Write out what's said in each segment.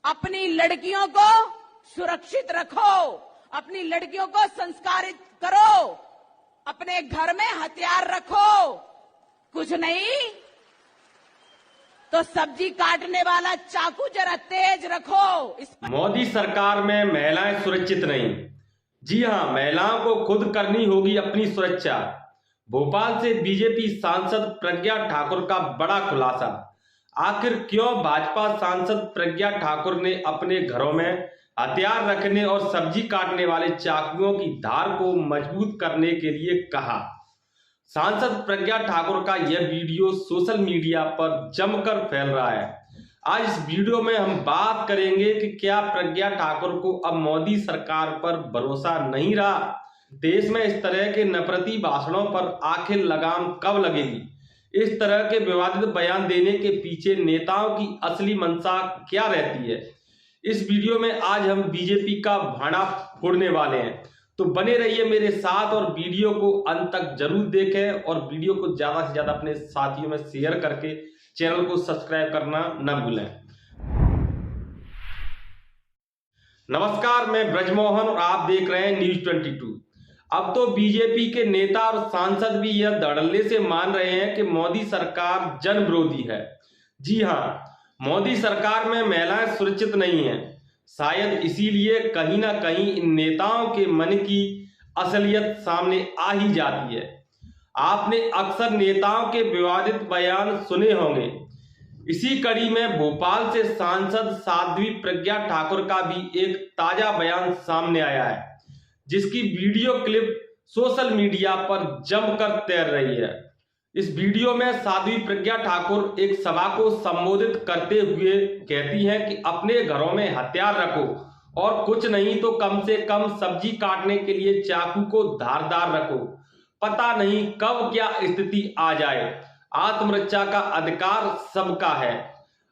अपनी लड़कियों को सुरक्षित रखो, अपनी लड़कियों को संस्कारित करो, अपने घर में हथियार रखो, कुछ नहीं तो सब्जी काटने वाला चाकू जरा तेज रखो। मोदी सरकार में महिलाएं सुरक्षित नहीं। जी हां, महिलाओं को खुद करनी होगी अपनी सुरक्षा। भोपाल से बीजेपी सांसद प्रज्ञा ठाकुर का बड़ा खुलासा। आखिर क्यों भाजपा सांसद प्रज्ञा ठाकुर ने अपने घरों में हथियार रखने और सब्जी काटने वाले चाकुओं की धार को मजबूत करने के लिए कहा। सांसद प्रज्ञा ठाकुर का यह वीडियो सोशल मीडिया पर जमकर फैल रहा है। आज इस वीडियो में हम बात करेंगे कि क्या प्रज्ञा ठाकुर को अब मोदी सरकार पर भरोसा नहीं रहा। देश में इस तरह के नफरती भाषणों पर आखिर लगाम कब लगेगी। इस तरह के विवादित बयान देने के पीछे नेताओं की असली मंशा क्या रहती है। इस वीडियो में आज हम बीजेपी का भाड़ा फोड़ने वाले हैं, तो बने रहिए मेरे साथ और वीडियो को अंत तक जरूर देखें और वीडियो को ज्यादा से ज्यादा अपने साथियों में शेयर करके चैनल को सब्सक्राइब करना न भूलें। नमस्कार, मैं ब्रजमोहन और आप देख रहे हैं न्यूज 22। अब तो बीजेपी के नेता और सांसद भी यह धड़ल्ले से मान रहे हैं कि मोदी सरकार जन विरोधी है। जी हां, मोदी सरकार में महिलाएं सुरक्षित नहीं है। शायद इसीलिए कहीं ना कहीं इन नेताओं के मन की असलियत सामने आ ही जाती है। आपने अक्सर नेताओं के विवादित बयान सुने होंगे। इसी कड़ी में भोपाल से सांसद साध्वी प्रज्ञा ठाकुर का भी एक ताजा बयान सामने आया है, जिसकी वीडियो क्लिप सोशल मीडिया पर जमकर तैर रही है। इस वीडियो में साध्वी प्रज्ञा ठाकुर एक सभा को संबोधित करते हुए कहती हैं कि अपने घरों में हथियार रखो और कुछ नहीं तो कम से कम सब्जी काटने के लिए चाकू को धारदार रखो। पता नहीं कब क्या स्थिति आ जाए। आत्मरक्षा का अधिकार सबका है।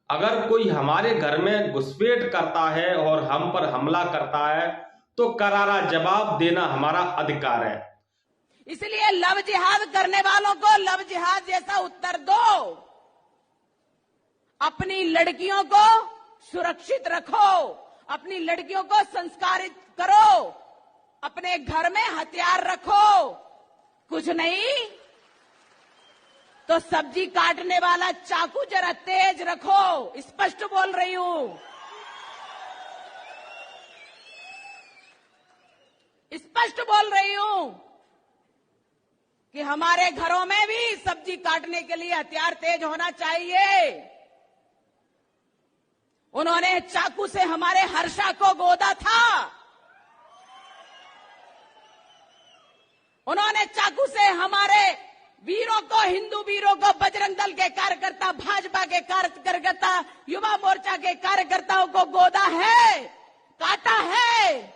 अगर कोई हमारे घर में घुसपैठ करता है और हम पर हमला करता है तो करारा जवाब देना हमारा अधिकार है। इसलिए लव जिहाद करने वालों को लव जिहाद जैसा उत्तर दो। अपनी लड़कियों को सुरक्षित रखो, अपनी लड़कियों को संस्कारित करो, अपने घर में हथियार रखो, कुछ नहीं तो सब्जी काटने वाला चाकू जरा तेज रखो। स्पष्ट बोल रही हूं, स्पष्ट बोल रही हूं कि हमारे घरों में भी सब्जी काटने के लिए हथियार तेज होना चाहिए। उन्होंने चाकू से हमारे हर्षा को गोदा था, उन्होंने चाकू से हमारे वीरों को, हिंदू वीरों को, बजरंग दल के कार्यकर्ता, भाजपा के कार्यकर्ता, युवा मोर्चा के कार्यकर्ताओं को गोदा है, काटा है।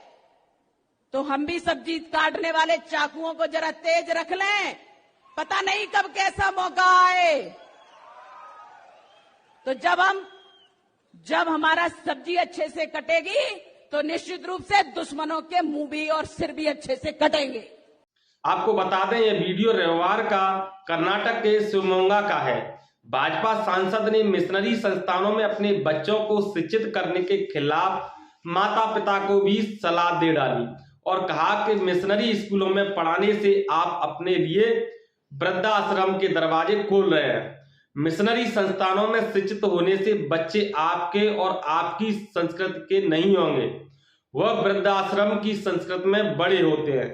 तो हम भी सब्जी काटने वाले चाकुओं को जरा तेज रख लें, पता नहीं कब कैसा मौका आए। तो जब हमारा सब्जी अच्छे से कटेगी तो निश्चित रूप से दुश्मनों के मुंह भी और सिर भी अच्छे से कटेंगे। आपको बता दें, यह वीडियो रविवार का कर्नाटक के शिवमोगा का है। भाजपा सांसद ने मिशनरी संस्थानों में अपने बच्चों को शिक्षित करने के खिलाफ माता पिता को भी सलाह दे डाली और कहा कि मिशनरी स्कूलों में पढ़ाने से आप अपने लिए वृद्धाश्रम के दरवाजे खोल रहे हैं। मिशनरी संस्थानों में शिक्षित होने से बच्चे आपके और आपकी संस्कृति के नहीं होंगे, वह वृद्धाश्रम की संस्कृति में बड़े होते हैं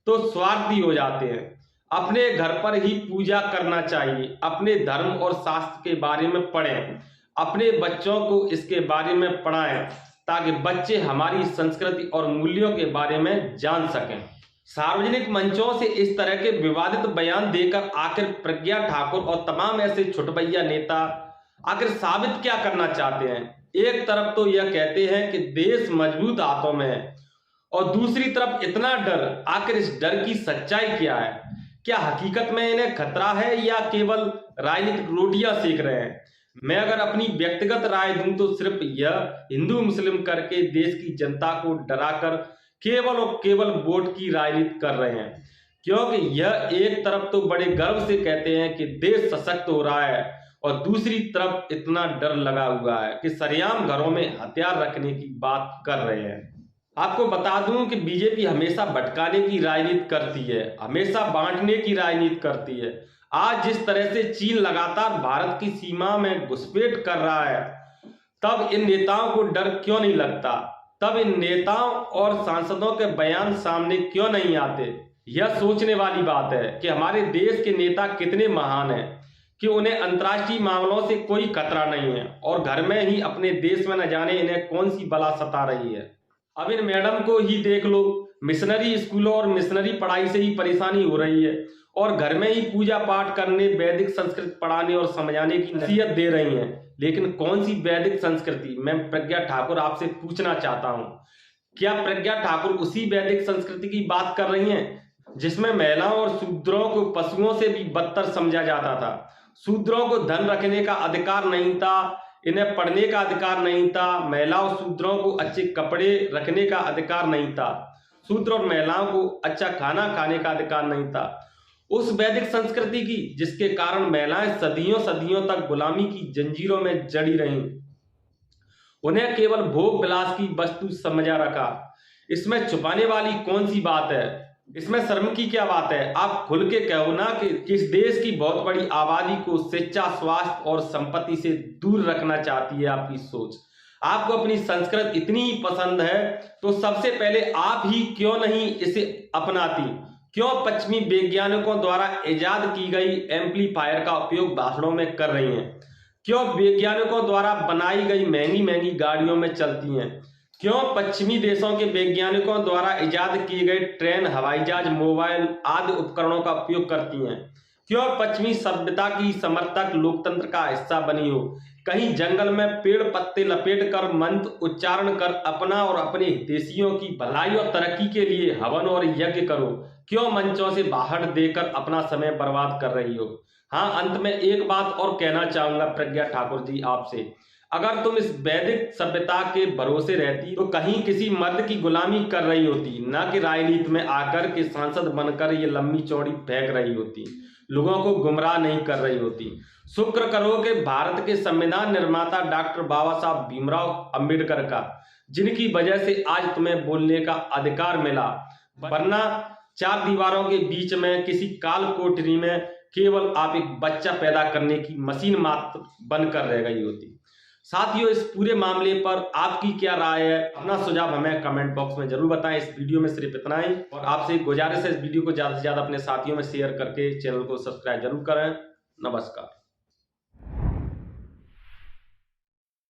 तो स्वार्थी हो जाते हैं। अपने घर पर ही पूजा करना चाहिए। अपने धर्म और शास्त्र के बारे में पढ़ें, अपने बच्चों को इसके बारे में पढ़ाएं ताकि बच्चे हमारी संस्कृति और मूल्यों के बारे में जान सकें। सार्वजनिक मंचों से इस तरह के विवादित बयान देकर आखिर प्रज्ञा ठाकुर और तमाम ऐसे छुटभैया नेता आखिर साबित क्या करना चाहते हैं। एक तरफ तो यह कहते हैं कि देश मजबूत हाथों में है और दूसरी तरफ इतना डर। आखिर इस डर की सच्चाई क्या है? क्या हकीकत में इन्हें खतरा है या केवल राजनीतिक रोटियां सेक रहे हैं? मैं अगर अपनी व्यक्तिगत राय दूं तो सिर्फ यह हिंदू मुस्लिम करके देश की जनता को डराकर केवल और केवल वोट की राजनीति कर रहे हैं। क्योंकि यह एक तरफ तो बड़े गर्व से कहते हैं कि देश सशक्त हो रहा है और दूसरी तरफ इतना डर लगा हुआ है कि सरेआम घरों में हथियार रखने की बात कर रहे हैं। आपको बता दूं कि बीजेपी हमेशा भटकाने की राजनीति करती है, हमेशा बांटने की राजनीति करती है। आज जिस तरह से चीन लगातार भारत की सीमा में घुसपैठ कर रहा है, तब इन नेताओं को डर क्यों नहीं लगता? तब इन नेताओं और सांसदों के बयान सामने क्यों नहीं आते? यह सोचने वाली बात है कि हमारे देश के नेता कितने महान हैं कि उन्हें अंतर्राष्ट्रीय मामलों से कोई खतरा नहीं है और घर में ही अपने देश में न जाने इन्हें कौन सी बला सता रही है। अब इन मैडम को ही देख लो, मिशनरी स्कूलों और मिशनरी पढ़ाई से ही परेशानी हो रही है और घर में ही पूजा पाठ करने, वैदिक संस्कृत पढ़ाने और समझाने की नसीहत दे रही हैं। लेकिन कौन सी वैदिक संस्कृति? मैं प्रज्ञा ठाकुर आपसे पूछना चाहता हूं, क्या प्रज्ञा ठाकुर उसी वैदिक संस्कृति की बात कर रही हैं जिसमें महिलाओं और शूद्रों को पशुओं से भी बदतर समझा जाता था? शूद्रों को धन रखने का अधिकार नहीं था, इन्हें पढ़ने का अधिकार नहीं था, महिलाओं शूद्रों को अच्छे कपड़े रखने का अधिकार नहीं था, शूद्र और महिलाओं को अच्छा खाना खाने का अधिकार नहीं था। उस वैदिक संस्कृति की जिसके कारण महिलाएं सदियों सदियों तक गुलामी की जंजीरों में जड़ी रहीं, उन्हें केवल भोग विलास की वस्तु समझा रखा। इसमें छुपाने वाली कौन सी बात है? इसमें शर्म की क्या बात है? आप खुल के कहो ना कि किस देश की बहुत बड़ी आबादी को शिक्षा, स्वास्थ्य और संपत्ति से दूर रखना चाहती है आपकी सोच। आपको अपनी संस्कृति इतनी पसंद है तो सबसे पहले आप ही क्यों नहीं इसे अपनाती? क्यों पश्चिमी वैज्ञानिकों द्वारा इजाद की गई एम्पलीफायर का उपयोग भाषणों में कर रही हैं? क्यों वैज्ञानिकों द्वारा बनाई गई महंगी महंगी गाड़ियों में चलती हैं? क्यों पश्चिमी देशों के वैज्ञानिकों द्वारा इजाद किए गए ट्रेन, हवाई जहाज, मोबाइल आदि उपकरणों का उपयोग करती हैं? क्यों पश्चिमी सभ्यता की समर्थक लोकतंत्र का हिस्सा बनी हो? कहीं जंगल में पेड़ पत्ते लपेट कर मंत्र उच्चारण कर अपना और अपने हितैषियों की भलाई और तरक्की के लिए हवन और यज्ञ करो? क्यों मंचों से बाहर देकर अपना समय बर्बाद कर रही हो? हाँ, अंत में एक बात और कहना चाहूंगा प्रज्ञा ठाकुर जी आपसे, अगर तुम इस वैदिक सभ्यता के भरोसे रहती तो कहीं किसी मर्द की गुलामी कर रही होती, न कि राजनीति में आकर के सांसद बनकर ये लंबी चौड़ी फेंक रही होती, लोगों को गुमराह नहीं कर रही होती। शुक्र करो कि भारत के संविधान निर्माता डॉक्टर बाबा साहब भीमराव अंबेडकर का, जिनकी वजह से आज तुम्हें बोलने का अधिकार मिला, वरना चार दीवारों के बीच में किसी काल कोठरी में केवल आप एक बच्चा पैदा करने की मशीन मात्र बनकर रह गई होती। साथियों, इस पूरे मामले पर आपकी क्या राय है? अपना सुझाव हमें कमेंट बॉक्स में जरूर बताएं। इस वीडियो में सिर्फ इतना ही और आपसे गुजारिश है इस वीडियो को ज्यादा से ज्यादा अपने साथियों में शेयर करके चैनल को सब्सक्राइब जरूर करें। नमस्कार।